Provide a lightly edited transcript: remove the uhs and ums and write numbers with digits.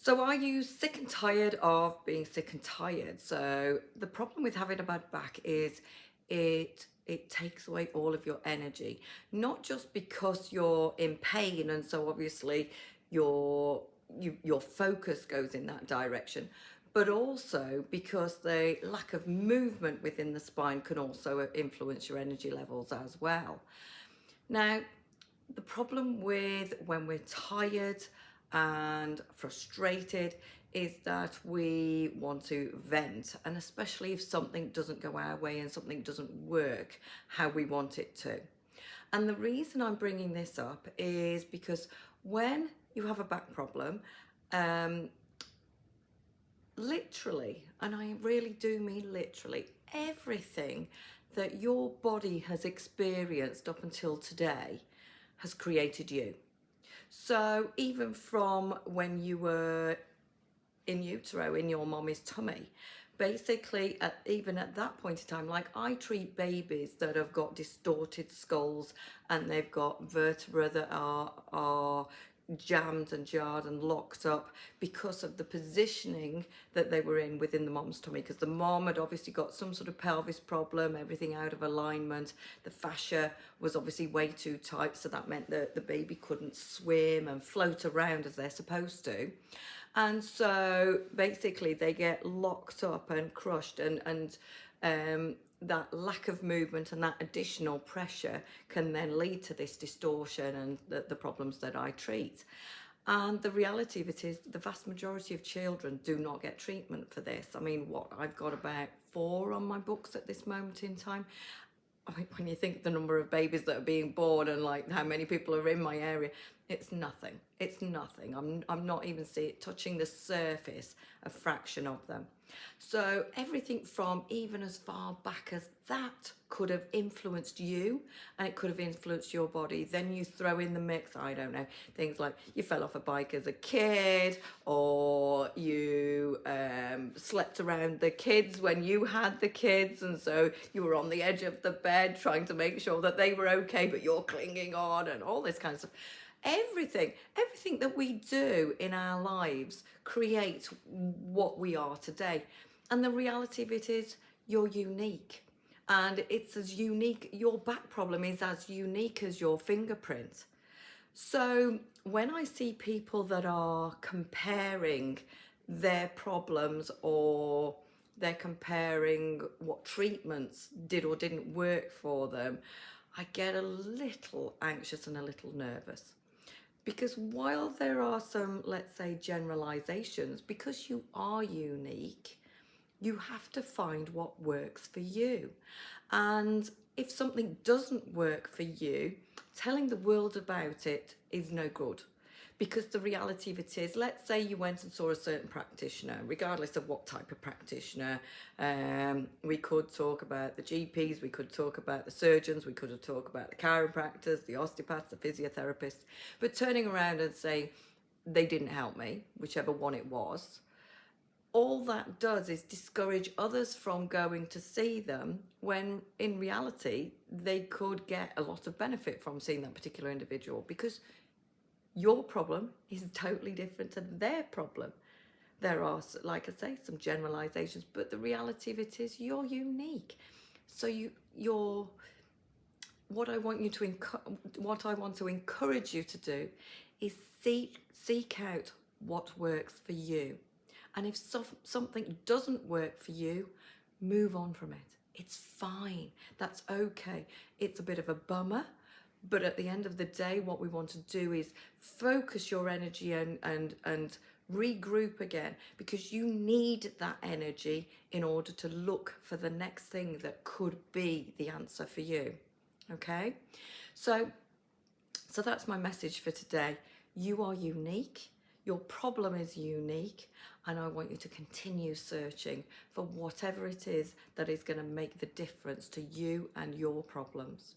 So are you sick and tired of being sick and tired? So the problem with having a bad back is it takes away all of your energy, not just because you're in pain and so obviously your focus goes in that direction, but also because the lack of movement within the spine can also influence your energy levels as well. Now, the problem with when we're tired and frustrated is that we want to vent, and especially if something doesn't go our way and something doesn't work how we want it to. And the reason I'm bringing this up is because when you have a back problem, um, literally, and I really do mean literally, everything that your body has experienced up until today has created you. So even from when you were in utero, in your mommy's tummy, basically even at that point in time, like I treat babies that have got distorted skulls and they've got vertebrae that are jammed and jarred and locked up because of the positioning that they were in within the mom's tummy, because the mom had obviously got some sort of pelvis problem, everything out of alignment, the fascia was obviously way too tight, so that meant that the baby couldn't swim and float around as they're supposed to. And so basically they get locked up and crushed, and that lack of movement and that additional pressure can then lead to this distortion and the problems that I treat. And the reality of it is the vast majority of children do not get treatment for this. I mean, I've got about 4 on my books at this moment in time. I mean, when you think the number of babies that are being born and like how many people are in my area, it's nothing. It's nothing. I'm not even touching the surface, a fraction of them. So everything from even as far back as that could have influenced you, and it could have influenced your body. Then you throw in the mix, I don't know, things like you fell off a bike as a kid, or you slept around the kids when you had the kids, and so you were on the edge of the bed trying to make sure that they were okay, but you're clinging on, and all this kind of stuff. Everything that we do in our lives creates what we are today. And the reality of it is you're unique. And it's as unique, your back problem is as unique as your fingerprint. So when I see people that are comparing their problems, or they're comparing what treatments did or didn't work for them, I get a little anxious and a little nervous. Because while there are some, let's say, generalizations, because you are unique, you have to find what works for you. And if something doesn't work for you, telling the world about it is no good. Because the reality of it is, let's say you went and saw a certain practitioner, regardless of what type of practitioner. We could talk about the GPs, we could talk about the surgeons, we could talk about the chiropractors, the osteopaths, the physiotherapists. But turning around and saying, they didn't help me, whichever one it was, all that does is discourage others from going to see them, when in reality they could get a lot of benefit from seeing that particular individual, because your problem is totally different to their problem. There are, like I say, some generalizations, but the reality of it is you're unique. So what I want to encourage you to do is seek out what works for you. And if something doesn't work for you, move on from it. It's fine. That's okay. It's a bit of a bummer, but at the end of the day, what we want to do is focus your energy and regroup again, because you need that energy in order to look for the next thing that could be the answer for you. Okay? So that's my message for today. You are unique. Your problem is unique, and I want you to continue searching for whatever it is that is going to make the difference to you and your problems.